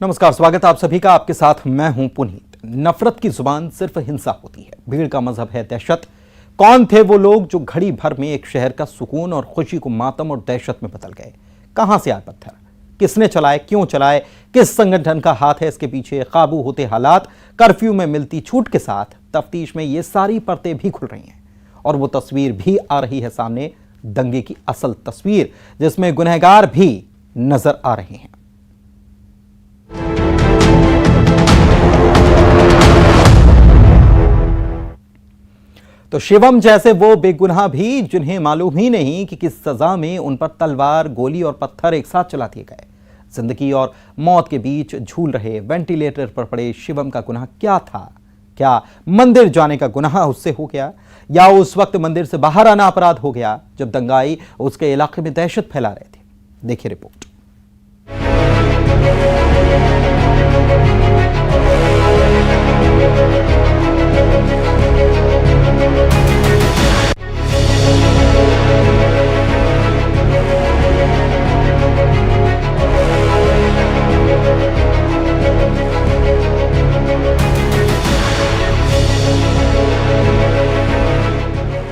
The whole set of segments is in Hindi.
नमस्कार, स्वागत है आप सभी का। आपके साथ मैं हूं पुनीत। नफरत की जुबान सिर्फ हिंसा होती है, भीड़ का मजहब है दहशत। कौन थे वो लोग जो घड़ी भर में एक शहर का सुकून और खुशी को मातम और दहशत में बदल गए? कहां से आए पत्थर, किसने चलाए, क्यों चलाए, किस संगठन का हाथ है इसके पीछे? काबू होते हालात, कर्फ्यू में मिलती छूट के साथ तफ्तीश में ये सारी परतें भी खुल रही हैं और वो तस्वीर भी आ रही है सामने, दंगे की असल तस्वीर, जिसमें गुनहगार भी नजर आ रहे हैं। तो शिवम जैसे वो बेगुनाह भी, जिन्हें मालूम ही नहीं कि किस सजा में उन पर तलवार, गोली और पत्थर एक साथ चला दिए गए। जिंदगी और मौत के बीच झूल रहे वेंटिलेटर पर पड़े शिवम का गुनाह क्या था? क्या मंदिर जाने का गुनाह उससे हो गया, या उस वक्त मंदिर से बाहर आना अपराध हो गया जब दंगाई उसके इलाके में दहशत फैला रहे थे? देखिए रिपोर्ट।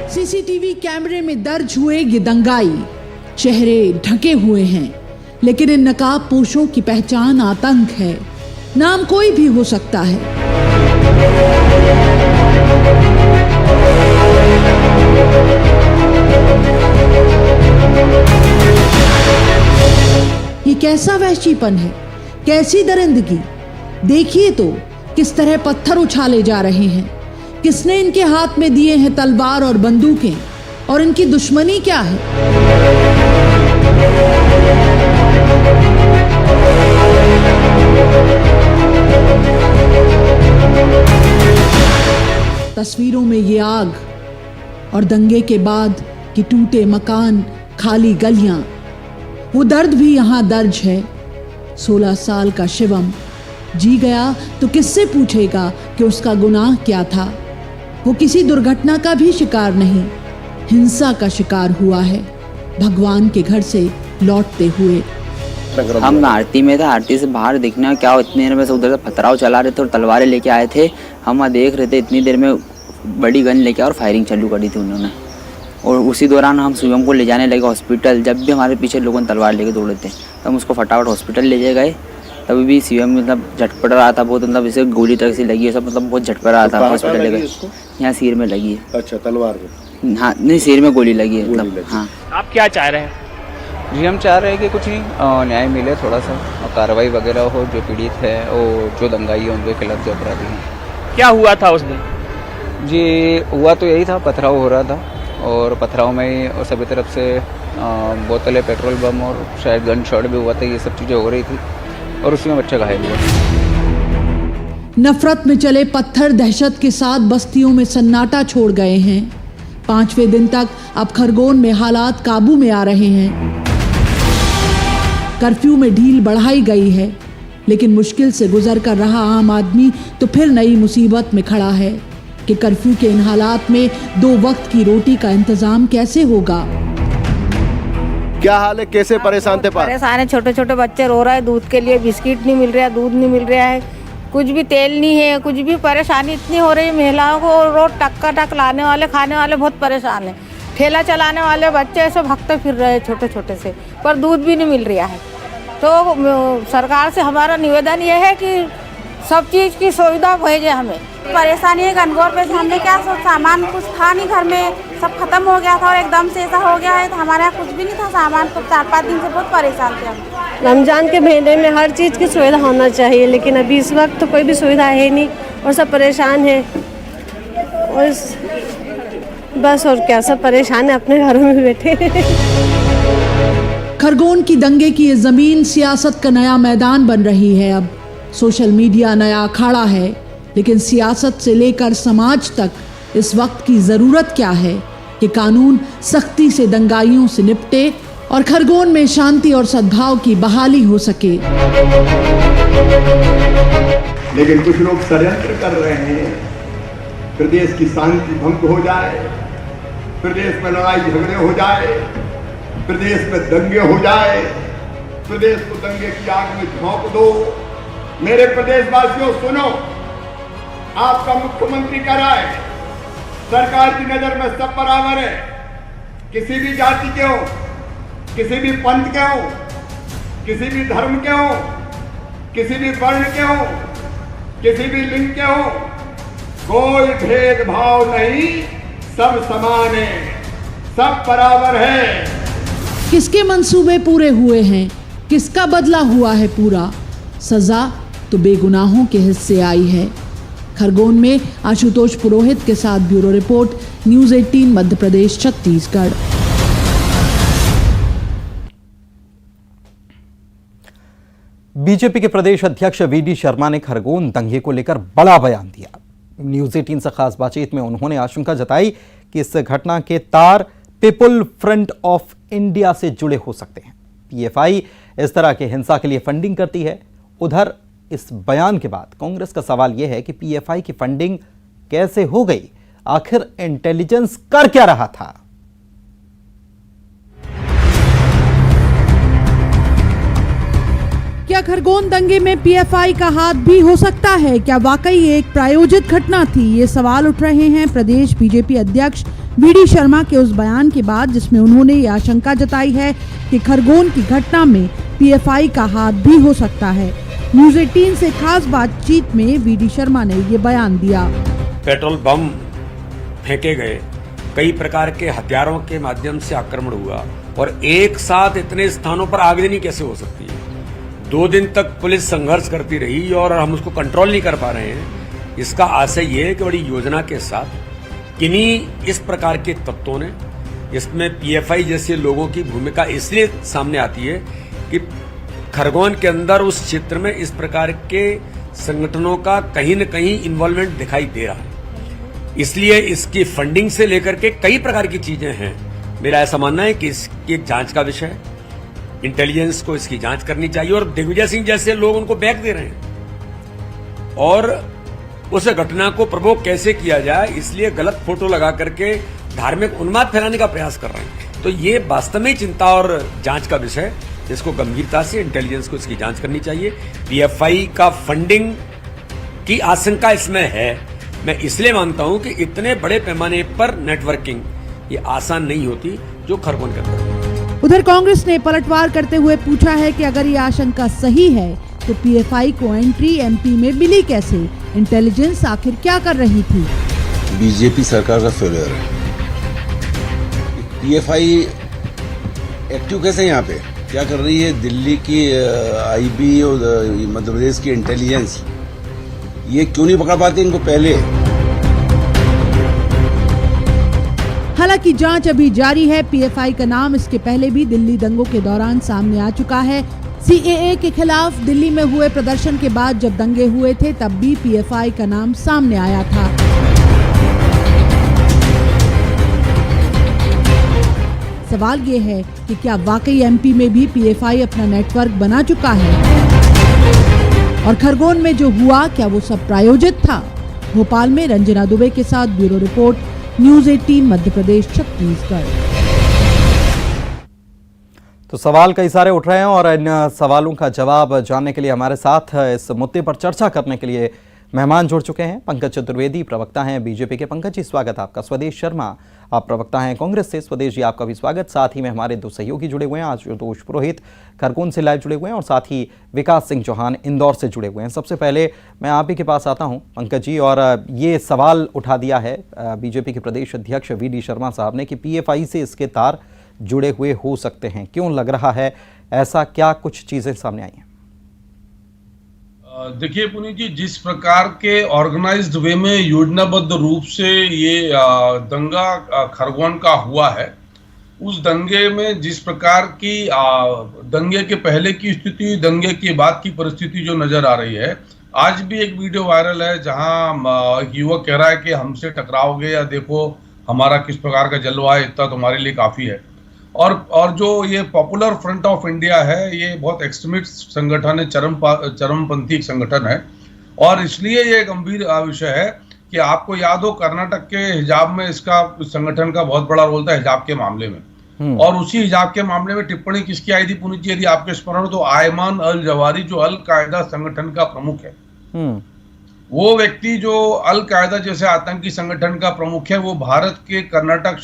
सीसीटीवी कैमरे में दर्ज हुए ये दंगाई, चेहरे ढके हुए हैं, लेकिन इन नकाब पोशों की पहचान आतंक है। नाम कोई भी हो सकता है। ये कैसा वहशीपन है, कैसी दरिंदगी! देखिए तो किस तरह पत्थर उछाले जा रहे हैं। किसने इनके हाथ में दिए हैं तलवार और बंदूकें, और इनकी दुश्मनी क्या है? तस्वीरों में ये आग और दंगे के बाद कि टूटे मकान, खाली गलियां, वो दर्द भी यहां दर्ज है। 16 साल का शिवम जी गया तो किससे पूछेगा कि उसका गुनाह क्या था? वो किसी दुर्घटना का भी शिकार नहीं, हिंसा का शिकार हुआ है भगवान के घर से लौटते हुए। हम आरती में थे, आरती से बाहर देखने क्या इतनी देर में से उधर से पथराव चला रहे थे और तलवारें लेके आए थे। हम देख रहे थे, इतनी देर में बड़ी गन लेके और फायरिंग चालू करी थी उन्होंने। और उसी दौरान हम शिवम को ले जाने लगे हॉस्पिटल। जब भी हमारे पीछे लोगों ने तलवार लेके दौड़े थे तो हम उसको फटाफट हॉस्पिटल ले जाए गए। तभी भी शिवम मतलब झटपट रहा था बहुत, मतलब इसे गोली तक से लगी है सब, मतलब बहुत झटपट रहा था। हॉस्पिटल ले गए, यहाँ सिर में लगी है। अच्छा, तलवार में? हाँ नहीं, सिर में गोली लगी है मतलब। हाँ, आप क्या चाह रहे हैं? जी हम चाह रहे हैं कि कुछ नहीं, न्याय मिले थोड़ा सा, और कार्रवाई वगैरह हो। जो पीड़ित है और जो दंगाई है उनके खिलाफ जो अपराधी हैं। क्या हुआ था उस दिन? जी हुआ तो यही था, पथराव हो रहा था और पथराव में ही और सभी तरफ से बोतलें, पेट्रोल बम और शायद गन शॉट भी हुआ था। ये सब चीज़ें हो रही थी और उसी में बच्चा घायल हुआ। नफरत में चले पत्थर दहशत के साथ बस्तियों में सन्नाटा छोड़ गए हैं। 5वें दिन तक अब खरगोन में हालात काबू में आ रहे हैं। कर्फ्यू में ढील बढ़ाई गई है, लेकिन मुश्किल से गुजर कर रहा आम आदमी तो फिर नई मुसीबत में खड़ा है कि कर्फ्यू के इन हालात में 2 वक्त की रोटी का इंतजाम कैसे होगा। क्या हाल है, कैसे परेशान थे? परेशान है, छोटे छोटे बच्चे रो रहे हैं, दूध के लिए बिस्किट नहीं मिल रहा, दूध नहीं मिल रहा है, कुछ भी तेल नहीं है, कुछ भी परेशानी इतनी हो रही है महिलाओं को। रोज टक्का टक लाने वाले, खाने वाले बहुत परेशान है। ठेला चलाने वाले बच्चे ऐसे भागते फिर रहे हैं छोटे छोटे से, पर दूध भी नहीं मिल रहा है। तो सरकार से हमारा निवेदन ये है कि सब चीज़ की सुविधा भेजे हमें। परेशानी है गनगौर पे, हमने क्या सामान कुछ था नहीं घर में, सब खत्म हो गया था और एकदम से ऐसा हो गया है। तो हमारे यहाँ कुछ भी नहीं था सामान, तो 4-5 दिन से बहुत परेशान थे हम। रमजान के महीने में हर चीज़ की सुविधा होना चाहिए, लेकिन अभी इस वक्त तो कोई भी सुविधा है नहीं और सब परेशान है। और बस और क्या, सब परेशान है, अपने घरों में बैठे। खरगोन की दंगे की ये जमीन सियासत का नया मैदान बन रही है। अब सोशल मीडिया नया अखाड़ा है, लेकिन सियासत से लेकर समाज तक इस वक्त की जरूरत क्या है कि कानून सख्ती से दंगाइयों से निपटे और खरगोन में शांति और सद्भाव की बहाली हो सके। लेकिन कुछ लोग षड्यंत्र कर रहे हैं, प्रदेश की शांति भंग हो जाए, प्रदेश में लड़ाई झगड़े हो जाए, प्रदेश में दंगे हो जाए, प्रदेश को दंगे की आग में झोंक दो, मेरे प्रदेशवासियों सुनो, आपका मुख्यमंत्री कह रहा है सरकार की नजर में सब बराबर है, किसी भी जाति के हो, किसी भी पंथ के हो, किसी भी धर्म के हो, किसी भी वर्ण के हो, किसी भी लिंग के हो, कोई भेदभाव नहीं, सब समान है, सब बराबर है। किसके मंसूबे पूरे हुए हैं, किसका बदला हुआ है पूरा, सजा तो बेगुनाहों के हिस्से आई है। खरगोन में आशुतोष पुरोहित के साथ bureau report, news 18 Madhya Pradesh Chhattisgarh. BJP के प्रदेश अध्यक्ष वीडी शर्मा ने खरगोन दंगे को लेकर बड़ा बयान दिया। न्यूज़ 18 से खास बातचीत में उन्होंने आशंका जताई कि इस घटना के तार पीपुल फ्रंट ऑफ इंडिया से जुड़े हो सकते हैं। पीएफआई इस तरह के हिंसा के लिए फंडिंग करती है। उधर इस बयान के बाद कांग्रेस का सवाल यह है कि पीएफआई की फंडिंग कैसे हो गई, आखिर इंटेलिजेंस कर क्या रहा था। क्या खरगोन दंगे में पीएफआई का हाथ भी हो सकता है? क्या वाकई एक प्रायोजित घटना थी? ये सवाल उठ रहे हैं प्रदेश बीजेपी अध्यक्ष वीडी शर्मा के उस बयान के बाद, जिसमें उन्होंने ये आशंका जताई है कि खरगोन की घटना में पीएफआई का हाथ भी हो सकता है। न्यूज़ 18 से खास बातचीत में वीडी शर्मा ने ये बयान दिया। पेट्रोल बम फेंके गए, कई प्रकार के हथियारों के माध्यम से आक्रमण हुआ और एक साथ इतने स्थानों पर आगजनी कैसे हो सकती है? 2 दिन तक पुलिस संघर्ष करती रही और हम उसको कंट्रोल नहीं कर पा रहे हैं। इसका आशय ये है कि बड़ी योजना के साथ किन्हीं इस प्रकार के तत्वों ने, इसमें पीएफआई जैसे लोगों की भूमिका इसलिए सामने आती है कि खरगोन के अंदर उस क्षेत्र में इस प्रकार के संगठनों का कहीं न कहीं इन्वॉल्वमेंट दिखाई दे रहा है। इसलिए इसकी फंडिंग से लेकर के कई प्रकार की चीजें हैं। मेरा ऐसा मानना है कि इसकी एक जांच का विषय है, इंटेलिजेंस को इसकी जांच करनी चाहिए और दिग्विजय सिंह जैसे लोग उनको बैक दे रहे हैं और उस घटना को प्रवोक कैसे किया जाए, इसलिए गलत फोटो लगा करके धार्मिक उन्माद फैलाने का प्रयास कर रहे हैं। तो ये वास्तव में चिंता और जांच का विषय है, जिसको गंभीरता से इंटेलिजेंस को इसकी जांच करनी चाहिए। पीएफआई का फंडिंग की आशंका इसमें है। मैं इसलिए मानता हूं कि इतने बड़े पैमाने पर नेटवर्किंग ये आसान नहीं होती जो खरगोन के अंदर। उधर कांग्रेस ने पलटवार करते हुए पूछा है कि अगर ये आशंका सही है तो पीएफआई को एंट्री एमपी में मिली कैसे? इंटेलिजेंस आखिर क्या कर रही थी? बीजेपी सरकार का फेलियर है। पीएफआई एक्टिव कैसे यहाँ पे क्या कर रही है? दिल्ली की आईबी और मध्य प्रदेश की इंटेलिजेंस ये क्यों नहीं पकड़ पाती इनको पहले? हालांकि जांच अभी जारी है। पीएफआई का नाम इसके पहले भी दिल्ली दंगों के दौरान सामने आ चुका है। सीएए के खिलाफ दिल्ली में हुए प्रदर्शन के बाद जब दंगे हुए थे तब भी पीएफआई का नाम सामने आया था। सवाल ये है कि क्या वाकई एमपी में भी पीएफआई अपना नेटवर्क बना चुका है और खरगोन में जो हुआ क्या वो सब प्रायोजित था? भोपाल में रंजना दुबे के साथ bureau report, news 18 Madhya Pradesh Chhattisgarh. तो सवाल कई सारे उठ रहे हैं और इन सवालों का जवाब जानने के लिए हमारे साथ इस मुद्दे पर चर्चा करने के लिए मेहमान जुड़ चुके हैं। पंकज चतुर्वेदी प्रवक्ता हैं बीजेपी के। पंकज जी स्वागत आपका। स्वदेश शर्मा आप प्रवक्ता हैं कांग्रेस से। स्वदेश जी आपका भी स्वागत। साथ ही में हमारे 2 सहयोगी जुड़े हुए हैं। आशुतोष पुरोहित खरगोन से लाइव जुड़े हुए हैं और साथ ही विकास सिंह चौहान इंदौर से जुड़े हुए हैं। सबसे पहले मैं आप ही के पास आता हूं पंकज जी, और ये सवाल उठा दिया है बीजेपी के प्रदेश अध्यक्ष वीडी शर्मा साहब ने कि पीएफआई से इसके तार जुड़े हुए हो सकते हैं। क्यों लग रहा है ऐसा? क्या कुछ चीजें सामने आई हैं? देखिए पुनीत जी, जिस प्रकार के ऑर्गेनाइज्ड वे में योजनाबद्ध रूप से ये दंगा खरगोन का हुआ है, उस दंगे में जिस प्रकार की दंगे के पहले की स्थिति, दंगे के बाद की परिस्थिति जो नजर आ रही है। आज भी एक वीडियो वायरल है जहां युवक कह रहा है कि हमसे टकराओगे या देखो हमारा किस प्रकार का जलवा है, इतना तुम्हारे लिए काफी है। और जो ये पॉपुलर फ्रंट ऑफ इंडिया है, ये बहुत एक्सट्रीमिस्ट संगठन है, चरमपंथी संगठन है और इसलिए ये गंभीर विषय है कि आपको याद हो कर्नाटक के हिजाब में इसका संगठन का बहुत बड़ा रोल था हिजाब के मामले में। और उसी हिजाब के मामले में टिप्पणी किसकी आई थी पुनीत जी, यदि आपके स्मरण हो तो आयमान अल जवारी जो अल कायदा संगठन का प्रमुख है। वो व्यक्ति जो अल कायदा जैसे आतंकी संगठन का प्रमुख है, वो भारत के कर्नाटक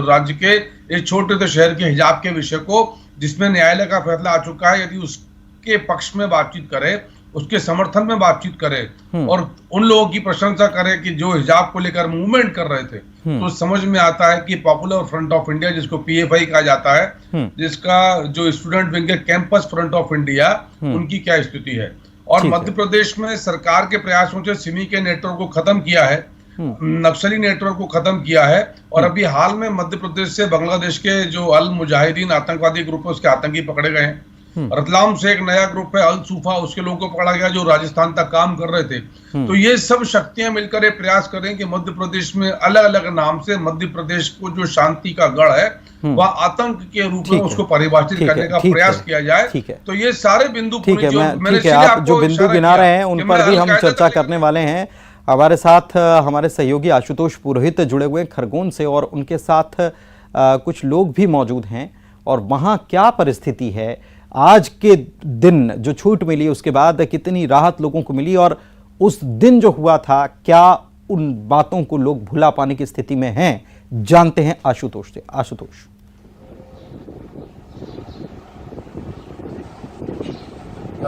राज्य के एक छोटे से शहर के हिजाब के विषय को, जिसमें न्यायालय का फैसला आ चुका है, यदि उसके पक्ष में बातचीत करे, उसके समर्थन में बातचीत करे और उन लोगों की प्रशंसा करे कि जो हिजाब को लेकर मूवमेंट कर रहे थे, तो समझ में आता है कि पॉपुलर फ्रंट ऑफ इंडिया, जिसको पीएफआई कहा जाता है, जिसका जो स्टूडेंट विंग है कैंपस फ्रंट ऑफ इंडिया, उनकी क्या स्थिति है। और मध्य प्रदेश में सरकार के प्रयासों से सिमी के नेटवर्क को खत्म किया है, नक्सली नेटवर्क को खत्म किया है, और अभी हाल में मध्य प्रदेश से बांग्लादेश के जो अल मुजाहिदीन आतंकवादी ग्रुप है, उसके आतंकी पकड़े गए हैं। रतलाम से एक नया ग्रुप है अल सूफा, उसके लोगों को पकड़ा गया जो राजस्थान तक काम कर रहे थे। तो ये सब शक्तियां मिलकर एक प्रयास करें कि मध्य प्रदेश में अलग अलग नाम से मध्य प्रदेश को जो शांति का गढ़ है, वह आतंक के रूप में उसको परिभाषित करने का प्रयास किया जाए। तो ये सारे बिंदु आप जो बिंदु गिना रहे हैं उन पर भी हम चर्चा करने वाले हैं। हमारे साथ हमारे सहयोगी आशुतोष पुरोहित जुड़े हुए खरगोन से, और उनके साथ कुछ लोग भी मौजूद हैं, और वहाँ क्या परिस्थिति है आज के दिन, जो छूट मिली उसके बाद कितनी राहत लोगों को मिली, और उस दिन जो हुआ था क्या उन बातों को लोग भुला पाने की स्थिति में हैं, जानते हैं आशुतोष से। आशुतोष,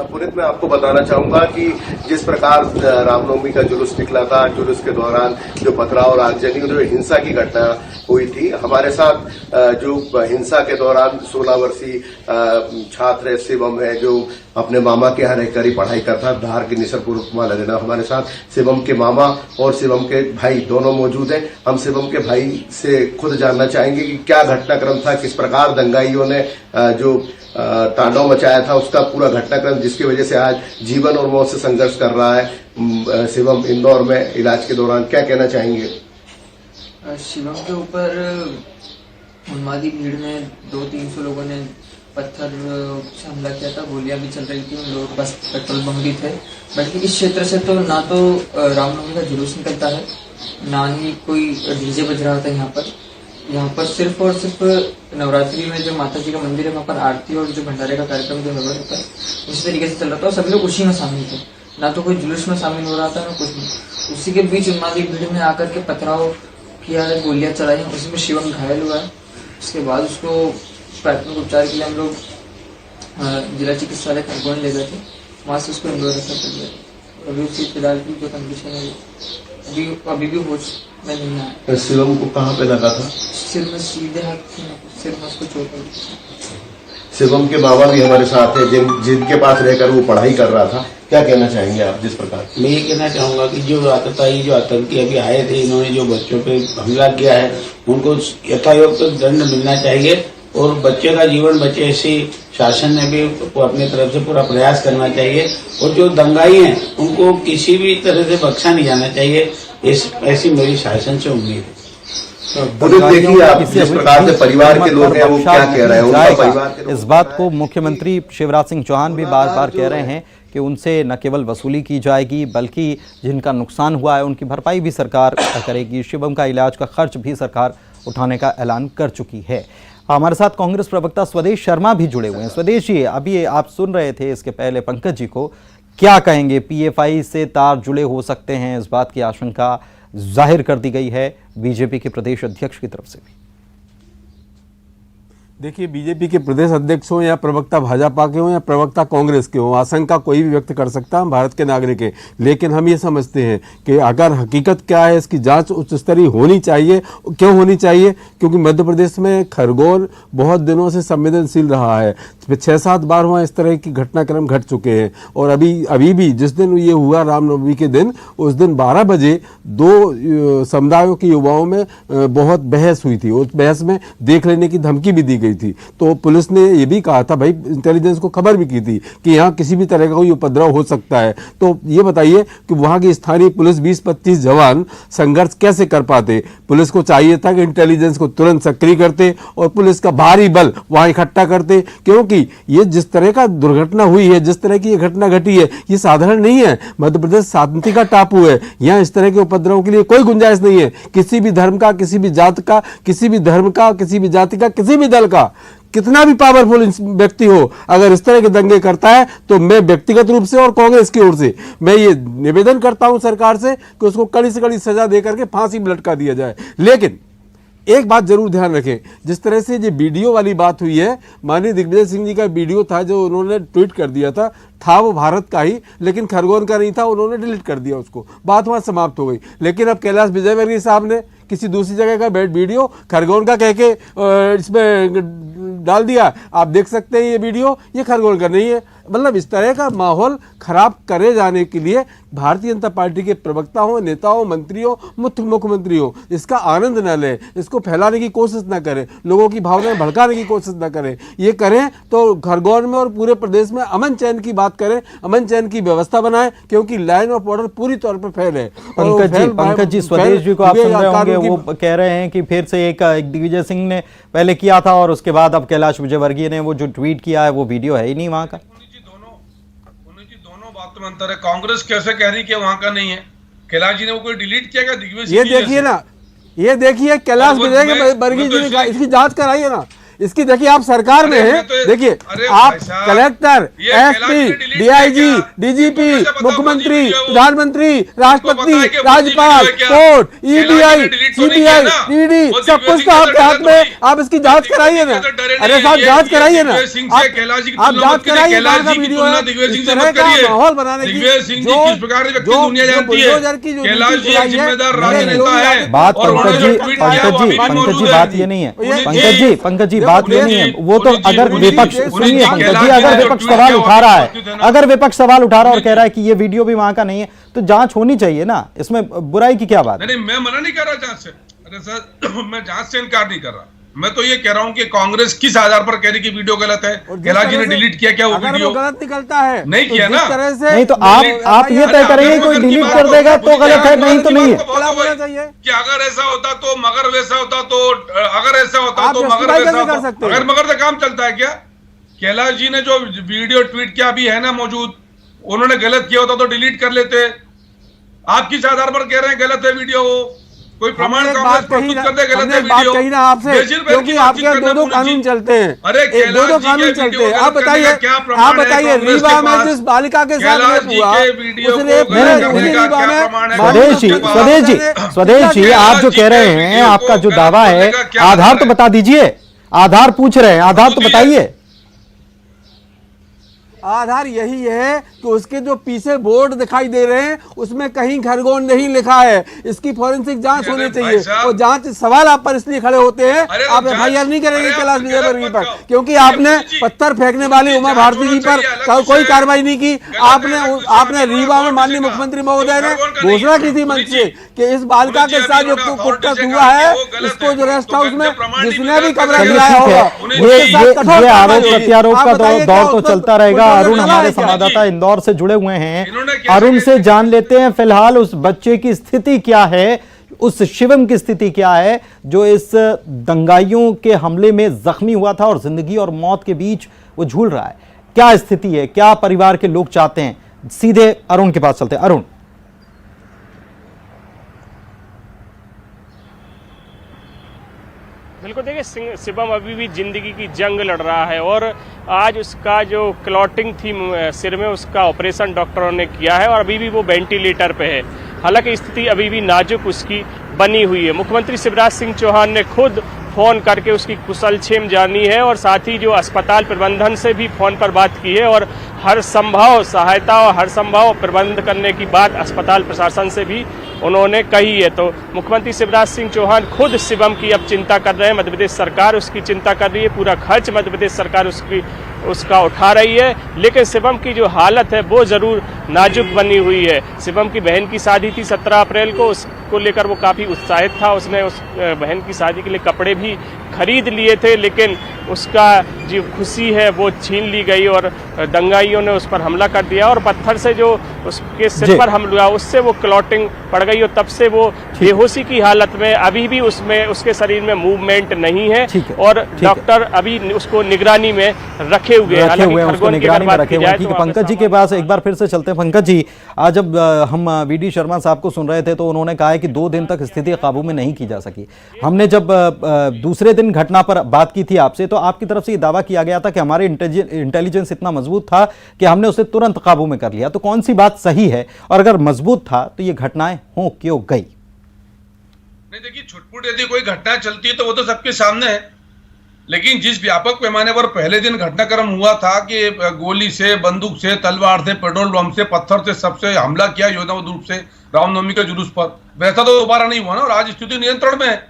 पुनीत, मैं आपको बताना चाहूंगा कि जिस प्रकार रामनवमी का जुलूस निकला था, जुलूस के दौरान जो पथराव और आगजनी और जो हिंसा की घटना हुई थी, हमारे साथ जो हिंसा के दौरान 16 वर्षीय छात्र है शिवम है, जो अपने मामा के यहाँ रहकर ही पढ़ाई करता, धार के निसरपुर माला देना। हमारे साथ शिवम के मामा और शिवम के भाई दोनों मौजूद हैं। हम शिवम के भाई से खुद जानना चाहेंगे कि क्या घटनाक्रम था, किस प्रकार दंगाइयों ने जो तांडव मचाया था, उसका पूरा घटनाक्रम, जिसकी वजह से आज जीवन और मौत से संघर्ष कर रहा है शिवम इंदौर में इलाज के दौरान। क्या कहना चाहेंगे? शिवम के ऊपर उन्मादी भीड़ में 200-300 लोगों ने पत्थर से हमला किया था, गोलियां भी चल रही थी, उन लोगों के पास पेट्रोल बम भी थे। बल्कि इस क्षेत्र से तो ना तो रामनवमी का जुलूस निकलता है, ना ही कोई डीजे बज रहा था यहाँ पर सिर्फ और सिर्फ नवरात्रि में जो माता जी का मंदिर है, वहाँ पर आरती और जो भंडारे का कार्यक्रम जो होता है उसी तरीके से चल रहा था, और सभी लोग उसी में शामिल थे, ना तो कोई जुलूस में शामिल हो रहा था ना कुछ नहीं। उसी के बीच उन्मादी भीड़ में आकर के पथराव किया है, गोलियां चलाई, उसमें शिवम घायल हुआ है। उसके बाद उसको प्राथमिक उपचार के लिए हम लोग जिला चिकित्सालय खरगोन ले गए थे, वहाँ से उसको इंदौर रेफर कर दिया। अभी उसकी फिलहाल की जो कंडीशन है अभी भी होश में नहीं आया। शिवम को कहाँ पे लगा था? सिर में, सीधे हाथ सिर में उसको चोट लगी। शिवम के बाबा भी हमारे साथ है, जिनके पास रहकर वो पढ़ाई कर रहा था। क्या कहना चाहेंगे आप? जिस प्रकार मैं ये कहना चाहूंगा कि जो आतंकी अभी आए थे, इन्होंने जो बच्चों पे हमला किया है, उनको यथायोग्य दंड मिलना चाहिए, और बच्चे का जीवन बचे, ऐसी शासन ने भी अपनी तरफ से पूरा प्रयास करना चाहिए, और जो दंगाई हैं उनको किसी भी तरह से बख्शा नहीं जाना चाहिए, ऐसी मेरी शासन से उम्मीद है। देखिए आप जिस प्रकार से परिवार के लोग हैं वो क्या कह रहे हैं, उनका परिवार इस बात को मुख्यमंत्री शिवराज सिंह चौहान भी बार बार कह रहे हैं कि उनसे न केवल वसूली की जाएगी, बल्कि जिनका नुकसान हुआ है उनकी भरपाई भी सरकार करेगी। शिवम का इलाज का खर्च भी सरकार उठाने का ऐलान कर चुकी है। हमारे साथ कांग्रेस प्रवक्ता स्वदेश शर्मा भी जुड़े हुए हैं। स्वदेश जी, अभी आप सुन रहे थे इसके पहले पंकज जी को, क्या कहेंगे? पीएफआई से तार जुड़े हो सकते हैं, इस बात की आशंका जाहिर कर दी गई है बीजेपी के प्रदेश अध्यक्ष की तरफ से भी। देखिए, बीजेपी के प्रदेश अध्यक्ष हो या प्रवक्ता भाजपा के हो या प्रवक्ता कांग्रेस के हो, आशंका कोई भी व्यक्त कर सकता है, भारत के नागरिक है। लेकिन हम ये समझते हैं कि अगर हकीकत क्या है, इसकी जांच उच्च स्तरीय होनी चाहिए। क्यों होनी चाहिए? क्योंकि मध्य प्रदेश में खरगोन बहुत दिनों से संवेदनशील रहा है। 6-7 बार वहाँ इस तरह की घटनाक्रम घट चुके हैं, और अभी भी जिस दिन ये हुआ रामनवमी के दिन, उस दिन 12 बजे 2 समुदायों के युवाओं में बहुत बहस हुई थी। उस बहस में देख लेने की धमकी भी दी गई आई थी, तो पुलिस ने ये भी कहा था, भाई इंटेलिजेंस को खबर भी की थी कि यहाँ किसी भी तरह का कोई उपद्रव हो सकता है। तो ये बताइए कि वहाँ की स्थानीय पुलिस 20-25 जवान संघर्ष कैसे कर पाते? पुलिस को चाहिए था कि इंटेलिजेंस को तुरंत सक्रिय करते और पुलिस का भारी बल वहाँ इकट्ठा करते, क्योंकि ये जिस तरह का दुर्घटना हुई है, जिस तरह की ये घटना घटी है, ये साधारण नहीं है। मध्य प्रदेश शांति का टापू है, यहाँ इस तरह के उपद्रव के लिए कोई गुंजाइश नहीं है। किसी भी धर्म का, किसी भी जात का, किसी भी धर्म का, किसी भी जाति का, किसी भी दल का, कितना भी पावरफुल व्यक्ति हो, अगर इस तरह के दंगे करता है तो मैं व्यक्तिगत रूप से और कांग्रेस की ओर से मैं ये निवेदन करता हूं सरकार से कि उसको कड़ी से कड़ी सजा देकर के फांसी में लटका दिया जाए। लेकिन एक बात जरूर ध्यान रखें, जिस तरह से ये वीडियो वाली बात हुई है, माननीय दिग्विजय सिंह जी का वीडियो था जो उन्होंने ट्वीट कर दिया था वो भारत का ही, लेकिन खरगोन का नहीं था, उन्होंने डिलीट कर दिया उसको, बात वहां समाप्त हो गई। लेकिन अब कैलाश विजयवर्गीय साहब ने किसी दूसरी जगह का वीडियो खरगोन का कह के इसमें डाल दिया। आप देख सकते हैं ये वीडियो, ये खरगोन का नहीं है। मतलब इस तरह का माहौल खराब करे जाने के लिए भारतीय जनता पार्टी के प्रवक्ता हो, नेता हो, मंत्री हो, मुख्यमंत्री हो, इसका आनंद न लें, इसको फैलाने की कोशिश न करें, लोगों की भावनाएं भड़काने की कोशिश न करें। ये करें तो खरगोन में और पूरे प्रदेश में अमन चैन की बात करें, अमन चैन की व्यवस्था बनाएं, क्योंकि लाइन ऑफ ऑर्डर पूरी तौर पर फैल है। पंकज जी स्वदेश जी को आप सुन रहे होंगे, वो कह रहे हैं कि फिर से एक दिग्विजय सिंह ने पहले किया था और उसके बाद अब कैलाश विजयवर्गीय ने वो जो ट्वीट किया है वो वीडियो है ही नहीं वहां का। दोनों बातों में अंतर है। कांग्रेस कैसे कह रही कि वहां का नहीं है? कैलाश जी ने वो कोई डिलीट किया क्या दिग्विजय? ये देखिए ना, ये देखिए कैलाश विजयवर्गीय जी ने इसकी जांच कराइए ना, इसकी देखिए आप सरकार में हैं, देखिए आप कलेक्टर, एसपी, डीआईजी, डीजीपी, मुख्यमंत्री, प्रधानमंत्री, राष्ट्रपति, राज्यपाल, कोर्ट, ईडीआई, सीबीआई, ईडी, सब कुछ तो आपके हाथ में। आप इसकी जांच कराइए ना। अरे साहब जांच कराइए ना, आप जांच कराइए ना का वीडियो है। इस तरह का माहौल बनाने की बात पंकज जी बात ये नहीं है। पंकज जी बात ये नहीं है। वो तो अगर विपक्ष, सुनिए पंकज जी, अगर विपक्ष सवाल उठा रहा है, अगर विपक्ष सवाल उठा रहा है और कह रहा है कि ये वीडियो भी वहां का नहीं है, तो जांच होनी चाहिए ना, इसमें बुराई की क्या बात? नहीं, मैं मना नहीं कर रहा जांच से। अरे सर, मैं जांच से इनकार नहीं कर रहा। मैं तो ये कह रहा हूं कि कांग्रेस किस आधार पर कह रही कि वीडियो गलत है। कैलाश जी ने डिलीट किया क्या वो वीडियो? गलत निकलता है नहीं किया ना, नहीं तो आप ये तय करेंगे कोई डिलीट कर देगा तो गलत है, नहीं तो नहीं है। कि अगर ऐसा होता तो मगर वैसा होता तो, अगर ऐसा होता तो मगर वैसा होता, अगर मगर से काम चलता है क्या? कैलाश जी ने जो वीडियो ट्वीट किया अभी है ना मौजूद, उन्होंने गलत किया होता तो डिलीट कर लेते। आप किस आधार पर कह रहे हैं गलत है वीडियो? कोई प्रमाण बात कही ना आपसे, क्योंकि आपके दो कानून चलते हैं। अरे दो कानून चलते हैं। आप बताइए रीवा में जिस बालिका के साथ हुआ, स्वदेश जी आप जो कह रहे हैं, आपका जो दावा है, आधार तो बता दीजिए। आधार पूछ रहे हैं, आधार तो बताइए। आधार यही है कि उसके जो पीछे बोर्ड दिखाई दे रहे हैं उसमें कहीं खरगोन नहीं लिखा है। इसकी फॉरेंसिक जांच होनी चाहिए। और जांच सवाल आप पर इसलिए खड़े होते हैं, आप एफआईआर नहीं करेंगे कैलाश विजयवर्गीय पर, क्योंकि आपने पत्थर फेंकने वाली उमा भारती जी पर कोई कार्रवाई नहीं की। आपने रीवा में माननीय मुख्यमंत्री महोदय ने घोषणा की थी मंच से कि इस बालिका के साथ जो कुटक हुआ है, इसको जो रेस्ट हाउस में जिसने भी कमरा गिराया होगा, ये आरोप प्रत्यारोप का दौर तो चलता रहेगा। अरुण हमारे संवाददाता इंदौर से जुड़े हुए हैं, अरुण से जान लेते हैं फिलहाल उस बच्चे की स्थिति क्या है, उस शिवम की स्थिति क्या है जो इस दंगाइयों के हमले में जख्मी हुआ था और जिंदगी और मौत के बीच वो झूल रहा है। क्या स्थिति है, क्या परिवार के लोग चाहते हैं? सीधे अरुण के पास चलते हैं। अरुण, बिल्कुल, देखिए शिवम अभी भी जिंदगी की जंग लड़ रहा है और आज उसका जो क्लॉटिंग थी सिर में, उसका ऑपरेशन डॉक्टरों ने किया है और अभी भी वो वेंटिलेटर पे है। हालांकि स्थिति अभी भी नाजुक उसकी बनी हुई है। मुख्यमंत्री शिवराज सिंह चौहान ने खुद फ़ोन करके उसकी कुशलक्षेम जानी है और साथ ही जो अस्पताल प्रबंधन से भी फ़ोन पर बात की है और हर संभव सहायता और हर संभव प्रबंध करने की बात अस्पताल प्रशासन से भी उन्होंने कही है। तो मुख्यमंत्री शिवराज सिंह चौहान खुद शिवम की अब चिंता कर रहे हैं, मध्य प्रदेश सरकार उसकी चिंता कर रही है, पूरा खर्च मध्य प्रदेश सरकार उसकी उसका उठा रही है। लेकिन शिवम की जो हालत है वो ज़रूर नाजुक बनी हुई है। शिवम की बहन की शादी थी 17 अप्रैल को, उसको लेकर वो काफ़ी उत्साहित था। उसने उस बहन की शादी के लिए कपड़े भी खरीद लिए थे, लेकिन उसका जो खुशी है वो छीन ली गई और दंगाइयों ने उस पर हमला कर दिया और पत्थर से जो उसके सिर पर हमला हुआ उससे वो क्लॉटिंग पड़ गई और तब से वो बेहोशी की हालत में, अभी भी उसमें उसके शरीर में मूवमेंट नहीं है और डॉक्टर अभी उसको निगरानी में रखे हुए हैं। ठीक है, पंकज जी के पास एक बार फिर से चलते हैं। पंकज जी, आज जब हम वीडी शर्मा साहब को सुन रहे थे तो उन्होंने कहा है कि 2 दिन तक स्थिति काबू में नहीं की जा सकी। हमने जब दूसरे दिन घटना पर बात की थी आपसे तो आपकी तरफ से ये दावा किया गया था कि हमारे इंटेलिजेंस इतना मजबूत था कि हमने उसे तुरंत काबू में कर लिया। तो कौन सी बात सही है, और अगर मजबूत था तो ये घटनाएं हो क्यों गई? नहीं, देखिए, छुटपुट यदि कोई घटना चलती है तो वो तो सबके सामने है, लेकिन जिस व्यापक पैमाने पर पहले दिन घटनाक्रम हुआ था कि गोली से, बंदूक से, तलवार से, पेट्रोल बम से, पत्थर से, सबसे हमला किया योजनाबद्ध रूप से रामनवमी के जुलूस पर, वैसा तो दोबारा नहीं हुआ ना। और आज स्थिति नियंत्रण में है।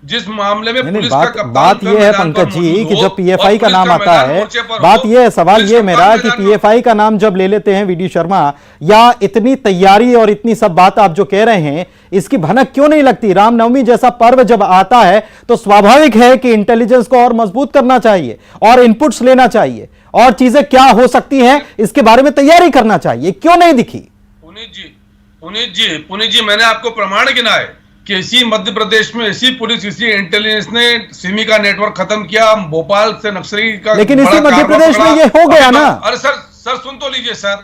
जिस मामले में पुलिस का कप्तान बात यह है पंकज जी कि जब पीएफआई का नाम आता है, बात यह है, सवाल यह मेरा कि पीएफआई का नाम जब ले लेते हैं वीडी शर्मा, या इतनी तैयारी और इतनी सब बात आप जो कह रहे हैं इसकी भनक क्यों नहीं लगती? रामनवमी जैसा पर्व जब आता है तो स्वाभाविक है कि इंटेलिजेंस को और मजबूत करना चाहिए और इनपुट्स लेना चाहिए और चीजें क्या हो सकती हैं इसके बारे में तैयारी करना चाहिए। क्यों नहीं दिखी? पुनीत जी, मैंने आपको प्रमाण गिनाए कि इसी मध्य प्रदेश में इसी पुलिस, इसी इंटेलिजेंस ने सिमी का नेटवर्क खत्म किया, भोपाल से नक्सली का, लेकिन इसी मध्य प्रदेश में ये हो गया ना। अरे सर सुन तो लीजिए सर,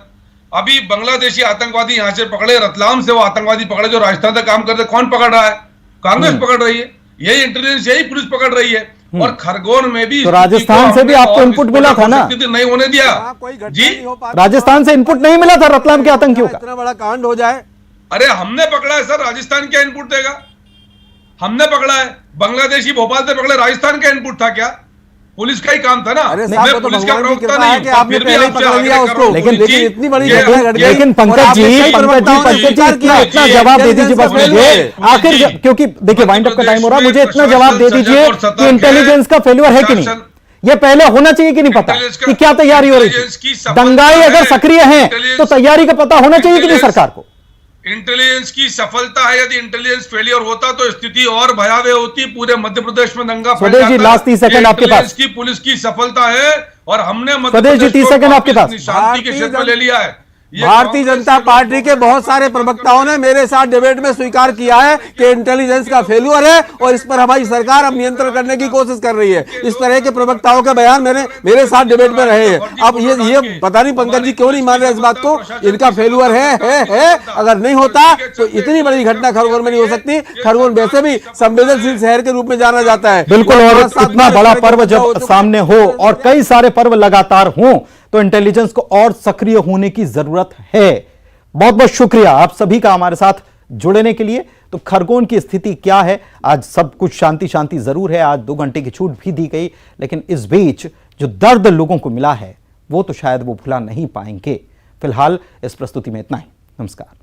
अभी बांग्लादेशी आतंकवादी यहाँ से पकड़े, रतलाम से वो आतंकवादी पकड़े जो राजस्थान से काम करते, कौन पकड़ रहा है? कांग्रेस पकड़ रही है, यही इंटेलिजेंस, यही पुलिस पकड़ रही है। और खरगोन में भी तो राजस्थान से भी आपको इनपुट मिला था ना? नहीं होने दिया जी, राजस्थान से इनपुट नहीं मिला था रतलाम के आतंकियों का? इतना बड़ा कांड हो जाए। अरे हमने पकड़ा है सर, राजस्थान क्या इनपुट देगा? हमने पकड़ा है, बांग्लादेशी भोपाल से पकड़े, राजस्थान का इनपुट था क्या? पुलिस का ही काम था ना। मैं पुलिस का प्रवक्ता नहीं कि आपने पहले पकड़ लिया उसको, लेकिन इतनी बड़ी घटना घट गई। लेकिन पंकज जी इतना जवाब दे दीजिए बस मुझे आखिर, क्योंकि देखिए वाइंड अप का टाइम हो रहा है, मुझे इतना जवाब दे दीजिए कि इंटेलिजेंस का फेल्यूर है कि नहीं, ये पहले होना चाहिए कि नहीं पता कि क्या तैयारी हो रही थी? दंगाई अगर सक्रिय हैं तो तैयारी का पता होना चाहिए कि नहीं सरकार को? इंटेलिजेंस की सफलता है, यदि इंटेलिजेंस फेलियर होता तो स्थिति और भयावह होती। पूरे मध्य प्रदेश में दंगा फैल जाता। जी लास्ट 30 सेकंड आपके पास। की पुलिस की सफलता है और हमने मध्य प्रदेश 30 सेकंड आपके पास शांति के क्षेत्र में ले लिया है। भारतीय जनता पार्टी के बहुत सारे प्रवक्ताओं ने मेरे साथ डिबेट में स्वीकार किया है कि इंटेलिजेंस का फेल्यूर है और इस पर हमारी सरकार अब नियंत्रण करने की कोशिश कर रही है। इस तरह के प्रवक्ताओं के बयान मेरे साथ डिबेट में रहे हैं। अब ये पता नहीं पंकज जी क्यों नहीं मान रहे इस बात को, इनका फेल्यूर है। अगर नहीं होता तो इतनी बड़ी घटना खरगोन में नहीं हो सकती। खरगोन वैसे भी संवेदनशील शहर के रूप में जाना जाता है। बिल्कुल, और इतना बड़ा पर्व जब सामने हो और कई सारे पर्व लगातार हों तो इंटेलिजेंस को और सक्रिय होने की जरूरत है। बहुत बहुत शुक्रिया आप सभी का हमारे साथ जुड़ने के लिए। तो खरगोन की स्थिति क्या है, आज सब कुछ शांति शांति जरूर है, आज 2 घंटे की छूट भी दी गई, लेकिन इस बीच जो दर्द लोगों को मिला है वो तो शायद वो भुला नहीं पाएंगे। फिलहाल इस प्रस्तुति में इतना ही। नमस्कार।